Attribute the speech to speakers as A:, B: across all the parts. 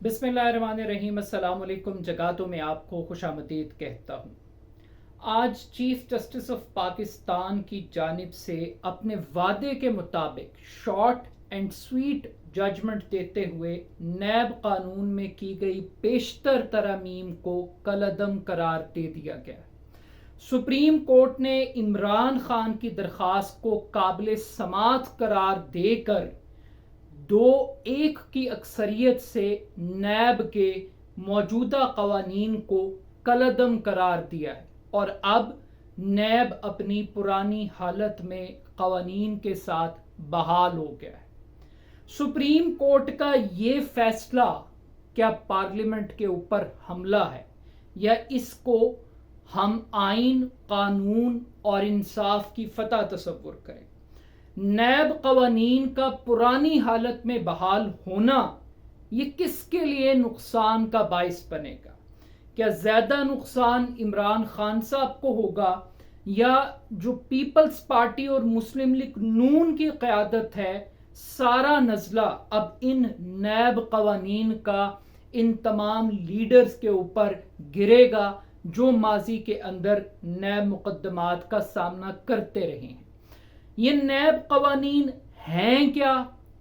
A: بسم اللہ الرحمن الرحیم۔ السلام علیکم۔ جگاتوں میں آپ کو خوش آمدید کہتا ہوں۔ آج چیف جسٹس آف پاکستان کی جانب سے اپنے وعدے کے مطابق شارٹ اینڈ سویٹ ججمنٹ دیتے ہوئے نیب قانون میں کی گئی بیشتر ترامیم کو کالعدم قرار دے دیا گیا۔ سپریم کورٹ نے عمران خان کی درخواست کو قابل سماعت قرار دے کر 2-1 کی اکثریت سے نیب کے موجودہ قوانین کو کالعدم قرار دیا ہے اور اب نیب اپنی پرانی حالت میں قوانین کے ساتھ بحال ہو گیا ہے۔ سپریم کورٹ کا یہ فیصلہ کیا پارلیمنٹ کے اوپر حملہ ہے یا اس کو ہم آئین، قانون اور انصاف کی فتح تصور کریں؟ نیب قوانین کا پرانی حالت میں بحال ہونا یہ کس کے لیے نقصان کا باعث بنے گا؟ کیا زیادہ نقصان عمران خان صاحب کو ہوگا یا جو پیپلز پارٹی اور مسلم لیگ نون کی قیادت ہے، سارا نزلہ اب ان نیب قوانین کا ان تمام لیڈرز کے اوپر گرے گا جو ماضی کے اندر نیب مقدمات کا سامنا کرتے رہے ہیں؟ یہ نیب قوانین ہیں کیا؟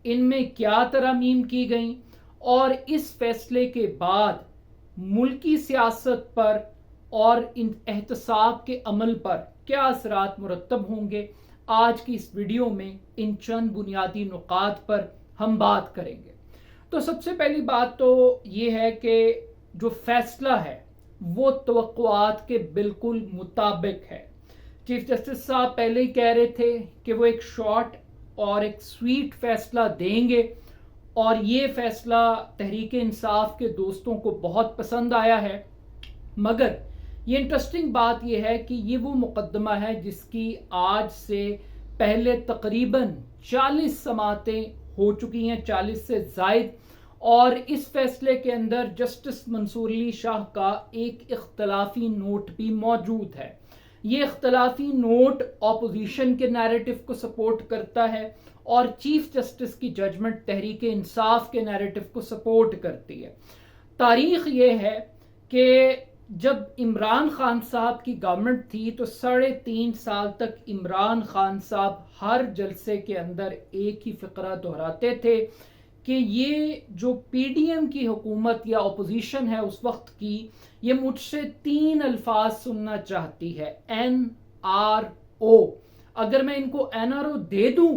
A: ان میں کیا ترامیم کی گئیں اور اس فیصلے کے بعد ملکی سیاست پر اور ان احتساب کے عمل پر کیا اثرات مرتب ہوں گے؟ آج کی اس ویڈیو میں ان چند بنیادی نکات پر ہم بات کریں گے۔ تو سب سے پہلی بات تو یہ ہے کہ جو فیصلہ ہے وہ توقعات کے بالکل مطابق ہے۔ چیف جسٹس صاحب پہلے ہی کہہ رہے تھے کہ وہ ایک شارٹ اور ایک سویٹ فیصلہ دیں گے اور یہ فیصلہ تحریک انصاف کے دوستوں کو بہت پسند آیا ہے، مگر یہ انٹرسٹنگ بات یہ ہے کہ یہ وہ مقدمہ ہے جس کی آج سے پہلے تقریباً 40 سماعتیں ہو چکی ہیں، 40 سے زائد، اور اس فیصلے کے اندر جسٹس منصور علی شاہ کا ایک اختلافی نوٹ بھی موجود ہے۔ یہ اختلافی نوٹ اپوزیشن کے نیریٹو کو سپورٹ کرتا ہے اور چیف جسٹس کی ججمنٹ تحریک انصاف کے نیریٹو کو سپورٹ کرتی ہے۔ تاریخ یہ ہے کہ جب عمران خان صاحب کی گورنمنٹ تھی تو 3.5 سال تک عمران خان صاحب ہر جلسے کے اندر ایک ہی فقرہ دہراتے تھے کہ یہ جو پی ڈی ایم کی حکومت یا اپوزیشن ہے اس وقت کی، یہ مجھ سے 3 الفاظ سننا چاہتی ہے، NRO۔ اگر میں ان کو NRO دے دوں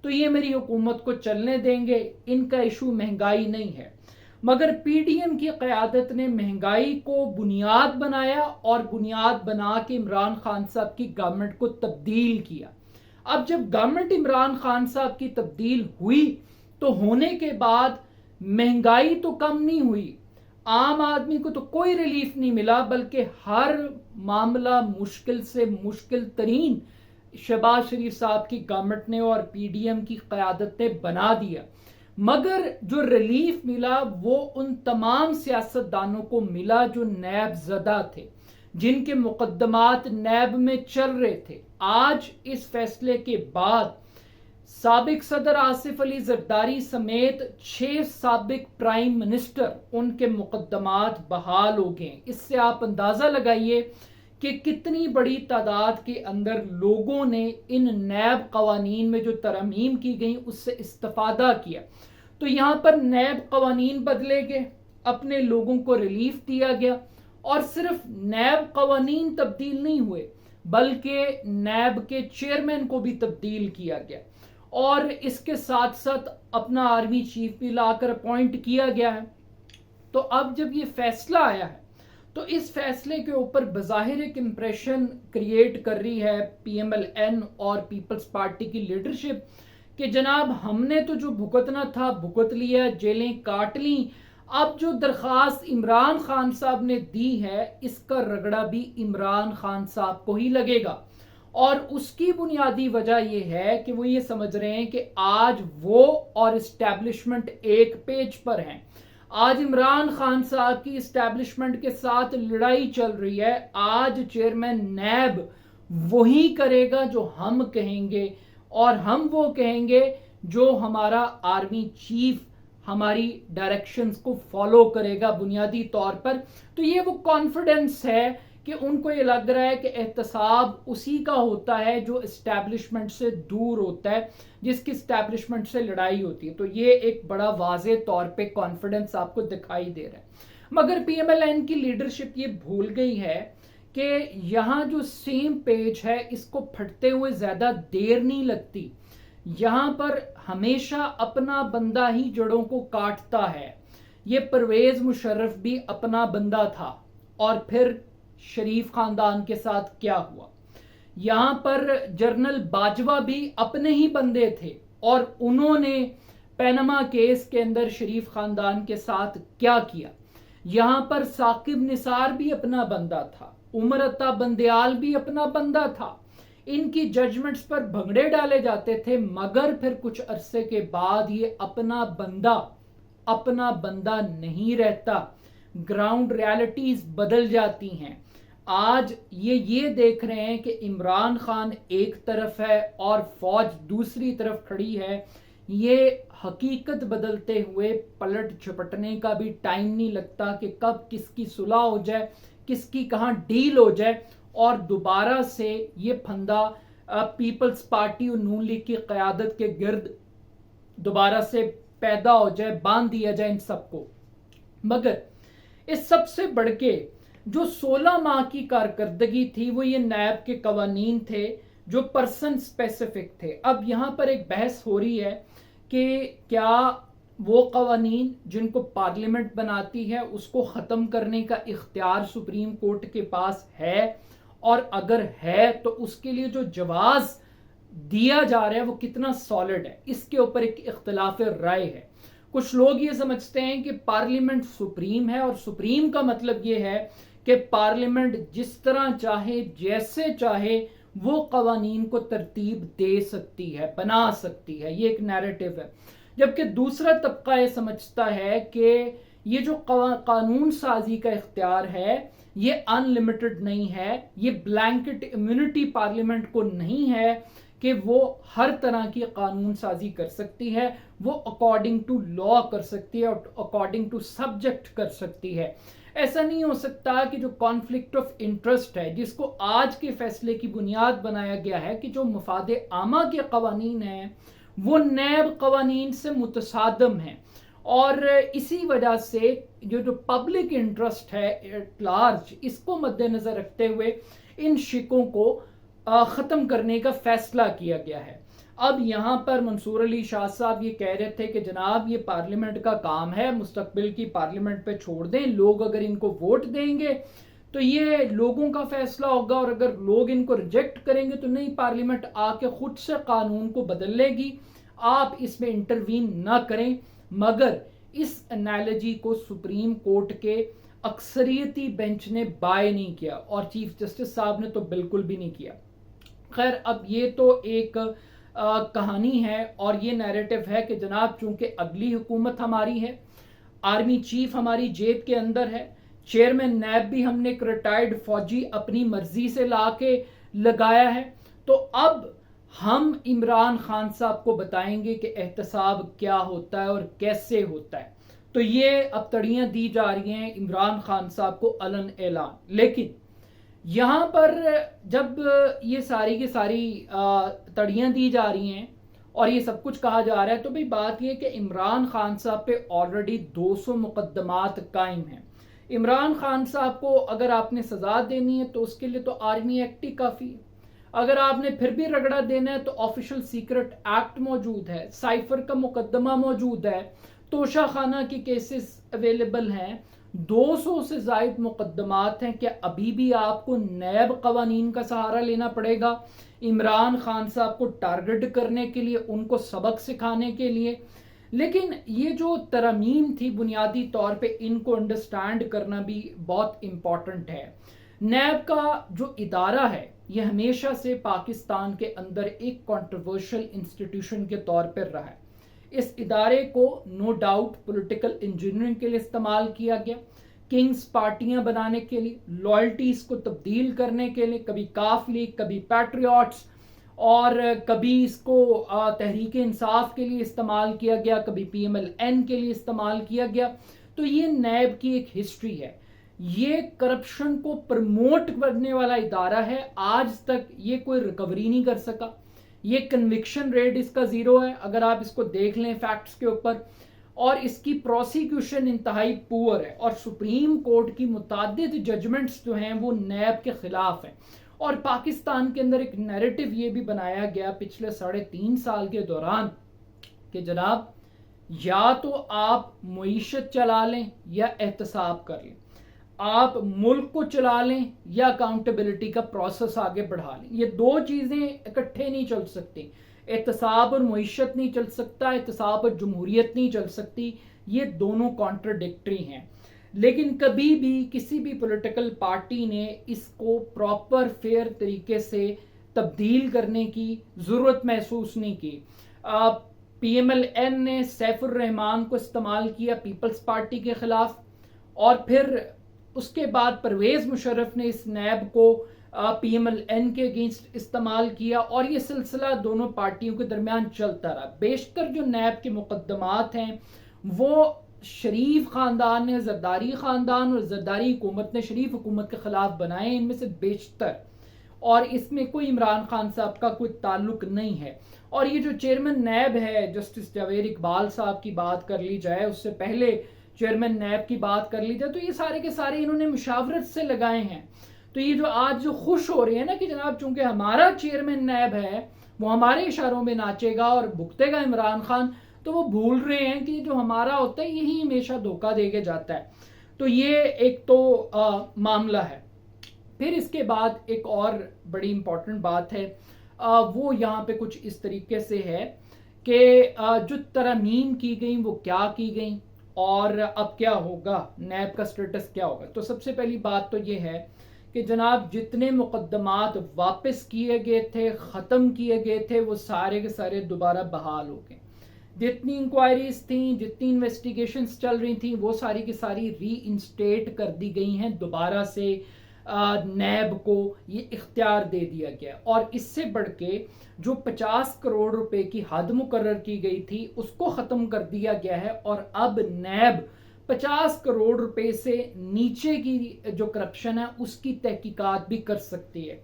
A: تو یہ میری حکومت کو چلنے دیں گے، ان کا ایشو مہنگائی نہیں ہے۔ مگر پی ڈی ایم کی قیادت نے مہنگائی کو بنیاد بنایا اور بنیاد بنا کے عمران خان صاحب کی گورنمنٹ کو تبدیل کیا۔ اب جب گورنمنٹ عمران خان صاحب کی تبدیل ہوئی تو ہونے کے بعد مہنگائی تو کم نہیں ہوئی، عام آدمی کو تو کوئی ریلیف نہیں ملا، بلکہ ہر معاملہ مشکل سے مشکل ترین شہباز شریف صاحب کی گورنمنٹ نے اور پی ڈی ایم کی قیادت نے بنا دیا۔ مگر جو ریلیف ملا وہ ان تمام سیاستدانوں کو ملا جو نیب زدہ تھے، جن کے مقدمات نیب میں چل رہے تھے۔ آج اس فیصلے کے بعد سابق صدر آصف علی زرداری سمیت 6 سابق پرائم منسٹر ان کے مقدمات بحال ہو گئے۔ اس سے آپ اندازہ لگائیے کہ کتنی بڑی تعداد کے اندر لوگوں نے ان نیب قوانین میں جو ترامیم کی گئیں اس سے استفادہ کیا۔ تو یہاں پر نیب قوانین بدلے گئے، اپنے لوگوں کو ریلیف دیا گیا، اور صرف نیب قوانین تبدیل نہیں ہوئے بلکہ نیب کے چیئرمین کو بھی تبدیل کیا گیا، اور اس کے ساتھ ساتھ اپنا آرمی چیف بھی لا کر اپوائنٹ کیا گیا ہے۔ تو اب جب یہ فیصلہ آیا ہے تو اس فیصلے کے اوپر بظاہر ایک امپریشن کریٹ کر رہی ہے پی ایم ایل این اور پیپلز پارٹی کی لیڈرشپ کہ جناب ہم نے تو جو بھگتنا تھا بھگت لیا، جیلیں کاٹ لیں، اب جو درخواست عمران خان صاحب نے دی ہے اس کا رگڑا بھی عمران خان صاحب کو ہی لگے گا۔ اور اس کی بنیادی وجہ یہ ہے کہ وہ یہ سمجھ رہے ہیں کہ آج وہ اور اسٹیبلشمنٹ ایک پیج پر ہیں۔ آج عمران خان صاحب کی اسٹیبلشمنٹ کے ساتھ لڑائی چل رہی ہے۔ آج چیئرمین نیب وہی کرے گا جو ہم کہیں گے، اور ہم وہ کہیں گے جو ہمارا آرمی چیف ہماری ڈائریکشنز کو فالو کرے گا بنیادی طور پر. تو یہ وہ کانفیڈنس ہے کہ ان کو یہ لگ رہا ہے کہ احتساب اسی کا ہوتا ہے جو اسٹیبلشمنٹ سے دور ہوتا ہے, جس کی اسٹیبلشمنٹ سے لڑائی ہوتی ہے. تو یہ ایک بڑا واضح طور پہ کانفیڈنس آپ کو دکھائی دے رہا ہے. مگر پی ایم ایل این کی لیڈرشپ یہ بھول گئی ہے کہ یہاں جو سیم پیج ہے اس کو پھٹتے ہوئے زیادہ دیر نہیں لگتی. یہاں پر ہمیشہ اپنا بندہ ہی جڑوں کو کاٹتا ہے. یہ پرویز مشرف بھی اپنا بندہ تھا, اور پھر شریف خاندان کے ساتھ کیا ہوا. یہاں پر جنرل باجوہ بھی اپنے ہی بندے تھے, اور انہوں نے پینما کیس کے اندر شریف خاندان کے ساتھ کیا کیا. یہاں پر ثاقب نثار بھی اپنا بندہ تھا, عمر عطا بندیال بھی اپنا بندہ تھا. ان کی ججمنٹس پر بھنگڑے ڈالے جاتے تھے, مگر پھر کچھ عرصے کے بعد یہ اپنا بندہ نہیں رہتا. گراؤنڈ ریالٹیز بدل جاتی ہیں. آج یہ دیکھ رہے ہیں کہ عمران خان ایک طرف ہے اور فوج دوسری طرف کھڑی ہے. یہ حقیقت بدلتے ہوئے پلٹ جھپٹنے کا بھی ٹائم نہیں لگتا کہ کب کس کی صلح ہو جائے, کس کی کہاں ڈیل ہو جائے, اور دوبارہ سے یہ پھندا پیپلز پارٹی اور نون لیگ کی قیادت کے گرد دوبارہ سے پیدا ہو جائے, باندھ دیا جائے ان سب کو. مگر اس سب سے بڑھ کے جو 16 ماہ کی کارکردگی تھی وہ یہ نیب کے قوانین تھے جو پرسن اسپیسیفک تھے. اب یہاں پر ایک بحث ہو رہی ہے کہ کیا وہ قوانین جن کو پارلیمنٹ بناتی ہے اس کو ختم کرنے کا اختیار سپریم کورٹ کے پاس ہے, اور اگر ہے تو اس کے لیے جو جواز دیا جا رہا ہے وہ کتنا سالڈ ہے. اس کے اوپر ایک اختلاف رائے ہے. کچھ لوگ یہ سمجھتے ہیں کہ پارلیمنٹ سپریم ہے, اور سپریم کا مطلب یہ ہے کہ پارلیمنٹ جس طرح چاہے جیسے چاہے وہ قوانین کو ترتیب دے سکتی ہے, بنا سکتی ہے. یہ ایک نیریٹو ہے. جبکہ دوسرا طبقہ یہ سمجھتا ہے کہ یہ جو قانون سازی کا اختیار ہے یہ ان لمیٹڈ نہیں ہے, یہ بلینکٹ امیونٹی پارلیمنٹ کو نہیں ہے کہ وہ ہر طرح کی قانون سازی کر سکتی ہے, وہ اکارڈنگ ٹو لا کر سکتی ہے اور اکارڈنگ ٹو سبجیکٹ کر سکتی ہے. ایسا نہیں ہو سکتا کہ جو کانفلکٹ آف انٹرسٹ ہے جس کو آج کے فیصلے کی بنیاد بنایا گیا ہے کہ جو مفاد عامہ کے قوانین ہیں وہ نیب قوانین سے متصادم ہیں, اور اسی وجہ سے جو پبلک انٹرسٹ ہے ایٹ لارج اس کو مد نظر رکھتے ہوئے ان شکوں کو ختم کرنے کا فیصلہ کیا گیا ہے. اب یہاں پر منصور علی شاہ صاحب یہ کہہ رہے تھے کہ جناب یہ پارلیمنٹ کا کام ہے, مستقبل کی پارلیمنٹ پہ چھوڑ دیں, لوگ اگر ان کو ووٹ دیں گے تو یہ لوگوں کا فیصلہ ہوگا, اور اگر لوگ ان کو ریجیکٹ کریں گے تو نہیں, پارلیمنٹ آ کے خود سے قانون کو بدل لے گی, آپ اس میں انٹروین نہ کریں. مگر اس انالوجی کو سپریم کورٹ کے اکثریتی بینچ نے بائے نہیں کیا, اور چیف جسٹس صاحب نے تو بالکل بھی نہیں کیا. خیر, اب یہ تو ایک کہانی ہے, اور یہ نیریٹو ہے کہ جناب چونکہ اگلی حکومت ہماری ہے, آرمی چیف ہماری جیب کے اندر ہے, چیئرمین نیب بھی ہم نے ایک ریٹائرڈ فوجی اپنی مرضی سے لا کے لگایا ہے, تو اب ہم عمران خان صاحب کو بتائیں گے کہ احتساب کیا ہوتا ہے اور کیسے ہوتا ہے. تو یہ اب تڑیاں دی جا رہی ہیں عمران خان صاحب کو علن اعلان. لیکن یہاں پر جب یہ ساری کی ساری تڑیاں دی جا رہی ہیں اور یہ سب کچھ کہا جا رہا ہے, تو بھی بات یہ کہ عمران خان صاحب پہ آلریڈی 200 مقدمات قائم ہیں. عمران خان صاحب کو اگر آپ نے سزا دینی ہے تو اس کے لیے تو آرمی ایکٹ ہی کافی ہے. اگر آپ نے پھر بھی رگڑا دینا ہے تو آفیشل سیکرٹ ایکٹ موجود ہے, سائفر کا مقدمہ موجود ہے, توشہ خانہ کی کیسز اویلیبل ہیں, 200 سے زائد مقدمات ہیں. کیا ابھی بھی آپ کو نیب قوانین کا سہارا لینا پڑے گا عمران خان صاحب کو ٹارگٹ کرنے کے لیے, ان کو سبق سکھانے کے لیے؟ لیکن یہ جو ترمیم تھی بنیادی طور پہ ان کو انڈرسٹینڈ کرنا بھی بہت امپورٹنٹ ہے. نیب کا جو ادارہ ہے یہ ہمیشہ سے پاکستان کے اندر ایک کنٹروورشل انسٹیٹیوشن کے طور پر رہا ہے. اس ادارے کو نو ڈاؤٹ پولیٹیکل انجینئرنگ کے لیے استعمال کیا گیا, کنگز پارٹیاں بنانے کے لیے, لائلٹیز کو تبدیل کرنے کے لیے, کبھی کاف لیگ کبھی پیٹریوٹس, اور کبھی اس کو تحریک انصاف کے لیے استعمال کیا گیا، کبھی پی ایم ایل این کے لیے استعمال کیا گیا. تو یہ نیب کی ایک ہسٹری ہے. یہ کرپشن کو پرموٹ کرنے والا ادارہ ہے. آج تک یہ کوئی ریکوری نہیں کر سکا. یہ کنوکشن ریٹ اس کا 0 ہے اگر آپ اس کو دیکھ لیں فیکٹس کے اوپر. اور اس کی پروسیکیوشن انتہائی پور ہے. اور سپریم کورٹ کی متعدد ججمنٹس جو ہیں وہ نیب کے خلاف ہیں. اور پاکستان کے اندر ایک نیریٹو یہ بھی بنایا گیا پچھلے 3.5 سال کے دوران کہ جناب یا تو آپ معیشت چلا لیں یا احتساب کر لیں، آپ ملک کو چلا لیں یا اکاؤنٹیبلٹی کا پروسیس آگے بڑھا لیں. یہ دو چیزیں اکٹھے نہیں چل سکتی. احتساب اور معیشت نہیں چل سکتا، احتساب اور جمہوریت نہیں چل سکتی. یہ دونوں کانٹرڈکٹری ہیں. لیکن کبھی بھی کسی بھی پولیٹیکل پارٹی نے اس کو پراپر فیئر طریقے سے تبدیل کرنے کی ضرورت محسوس نہیں کی. پی ایم ایل این نے سیف الرحمان کو استعمال کیا پیپلز پارٹی کے خلاف، اور پھر اس کے بعد پرویز مشرف نے اس نیب کو پی ایم ایل این کے اگینسٹ استعمال کیا، اور یہ سلسلہ دونوں پارٹیوں کے درمیان چلتا رہا. بیشتر جو نیب کے مقدمات ہیں وہ شریف خاندان نے، زرداری خاندان اور زرداری حکومت نے شریف حکومت کے خلاف بنائے، ان میں سے بیشتر. اور اس میں کوئی عمران خان صاحب کا کوئی تعلق نہیں ہے. اور یہ جو چیئرمین نیب ہے جسٹس جاوید اقبال صاحب کی بات کر لی جائے، اس سے پہلے چیئرمین نیب کی بات کر لی جائے، تو یہ سارے کے سارے انہوں نے مشاورت سے لگائے ہیں. تو یہ جو آج جو خوش ہو رہے ہیں نا کہ جناب چونکہ ہمارا چیئرمین نیب ہے وہ ہمارے اشاروں میں ناچے گا اور بھگتے گا عمران خان، تو وہ بھول رہے ہیں کہ جو ہمارا ہوتا ہے یہی ہمیشہ دھوکہ دے کے جاتا ہے. تو یہ ایک تو معاملہ ہے. پھر اس کے بعد ایک اور بڑی امپورٹنٹ بات ہے، وہ یہاں پہ کچھ اس طریقے سے ہے کہ جو ترامیم کی گئیں وہ کیا کی گئیں اور اب کیا ہوگا، نیب کا سٹیٹس کیا ہوگا. تو سب سے پہلی بات تو یہ ہے کہ جناب جتنے مقدمات واپس کیے گئے تھے، ختم کیے گئے تھے، وہ سارے کے سارے دوبارہ بحال ہو گئے. جتنی انکوائریز تھیں، جتنی انویسٹیگیشنز چل رہی تھیں، وہ ساری کی ساری ری انسٹیٹ کر دی گئی ہیں. دوبارہ سے نیب کو یہ اختیار دے دیا گیا. اور اس سے بڑھ کے جو 50 کروڑ روپے کی حد مقرر کی گئی تھی اس کو ختم کر دیا گیا ہے. اور اب نیب 50 کروڑ روپے سے نیچے کی جو کرپشن ہے اس کی تحقیقات بھی کر سکتی ہے.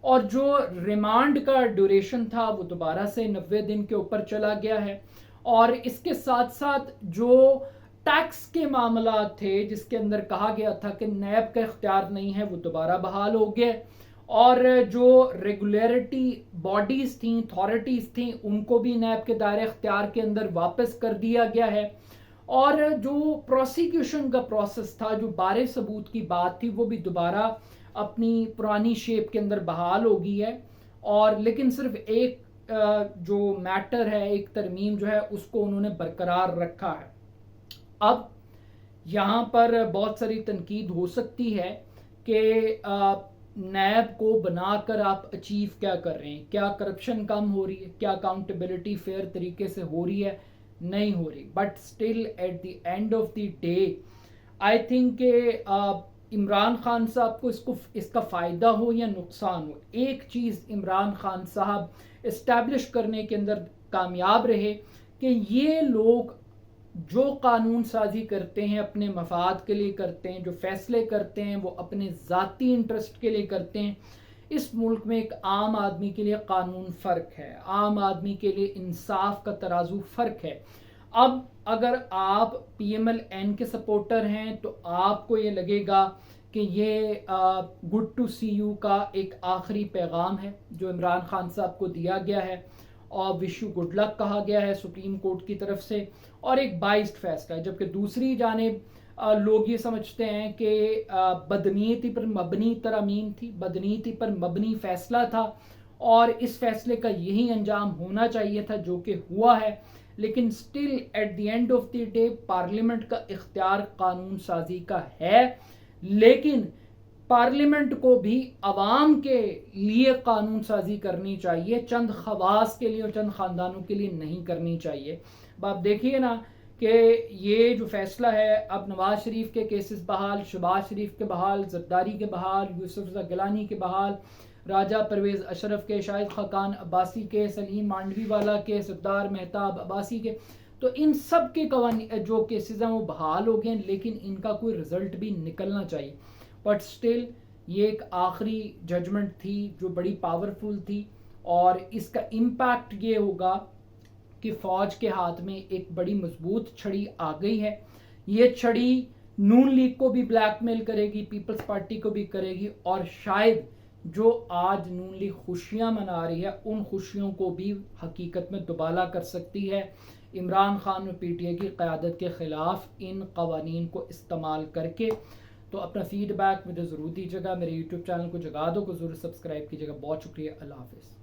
A: اور جو ریمانڈ کا ڈیوریشن تھا وہ دوبارہ سے 90 دن کے اوپر چلا گیا ہے. اور اس کے ساتھ ساتھ جو ٹیکس کے معاملات تھے جس کے اندر کہا گیا تھا کہ نیب کا اختیار نہیں ہے، وہ دوبارہ بحال ہو گئے. اور جو ریگولیرٹی باڈیز تھیں، اتھارٹیز تھیں، ان کو بھی نیب کے دائرے اختیار کے اندر واپس کر دیا گیا ہے. اور جو پروسیکیوشن کا پروسیس تھا، جو بارے ثبوت کی بات تھی، وہ بھی دوبارہ اپنی پرانی شیپ کے اندر بحال ہو گئی ہے. اور لیکن صرف ایک جو میٹر ہے، ایک ترمیم جو ہے اس کو انہوں نے برقرار رکھا ہے. اب یہاں پر بہت ساری تنقید ہو سکتی ہے کہ نیب کو بنا کر آپ اچیو کیا کر رہے ہیں، کیا کرپشن کم ہو رہی ہے، کیا اکاؤنٹیبلٹی فیئر طریقے سے ہو رہی ہے، نہیں ہو رہی. But still at the end of the day I think کہ عمران خان صاحب کو اس کا فائدہ ہو یا نقصان ہو، ایک چیز عمران خان صاحب اسٹیبلش کرنے کے اندر کامیاب رہے کہ یہ لوگ جو قانون سازی کرتے ہیں اپنے مفاد کے لیے کرتے ہیں، جو فیصلے کرتے ہیں وہ اپنے ذاتی انٹرسٹ کے لیے کرتے ہیں. اس ملک میں ایک عام آدمی کے لیے قانون فرق ہے، عام آدمی کے لیے انصاف کا ترازو فرق ہے. اب اگر آپ پی ایم ایل این کے سپورٹر ہیں تو آپ کو یہ لگے گا کہ یہ گڈ ٹو سی یو کا ایک آخری پیغام ہے جو عمران خان صاحب کو دیا گیا ہے، اور وش یو گڈ لک کہا گیا ہے سپریم کورٹ کی طرف سے، اور ایک بائسڈ فیصلہ ہے. جبکہ دوسری جانب لوگ یہ سمجھتے ہیں کہ بدنیتی پر مبنی ترامیم تھی، بدنیتی پر مبنی فیصلہ تھا، اور اس فیصلے کا یہی انجام ہونا چاہیے تھا جو کہ ہوا ہے. لیکن still at the end of the day parliament کا اختیار قانون سازی کا ہے، لیکن پارلیمنٹ کو بھی عوام کے لیے قانون سازی کرنی چاہیے، چند خواص کے لیے اور چند خاندانوں کے لیے نہیں کرنی چاہیے. آپ دیکھیے نا کہ یہ جو فیصلہ ہے، اب نواز شریف کے کیسز بحال، شہباز شریف کے بحال، زرداری کے بحال، یوسف رضا گیلانی کے بحال، راجہ پرویز اشرف کے، شاہد خاقان عباسی کے، سلیم مانڈوی والا کے، سردار مہتاب عباسی کے، تو ان سب کے قوانین جو کیسز ہیں وہ بحال ہو گئے ہیں، لیکن ان کا کوئی رزلٹ بھی نکلنا چاہیے. بٹ سٹل یہ ایک آخری ججمنٹ تھی جو بڑی پاورفل تھی، اور اس کا امپیکٹ یہ ہوگا کہ فوج کے ہاتھ میں ایک بڑی مضبوط چھڑی آ گئی ہے. یہ چھڑی نون لیگ کو بھی بلیک میل کرے گی، پیپلز پارٹی کو بھی کرے گی، اور شاید جو آج نون لیگ خوشیاں منا رہی ہے ان خوشیوں کو بھی حقیقت میں دوبالا کر سکتی ہے. عمران خان اور پی ٹی آئی کی قیادت کے خلاف ان قوانین کو استعمال کر کے. تو اپنا فیڈ بیک مجھے ضرور دیجیے گا. میرے یوٹیوب چینل کو جگا دو کو ضرور سبسکرائب کیجیے گا. بہت شکریہ. اللہ حافظ.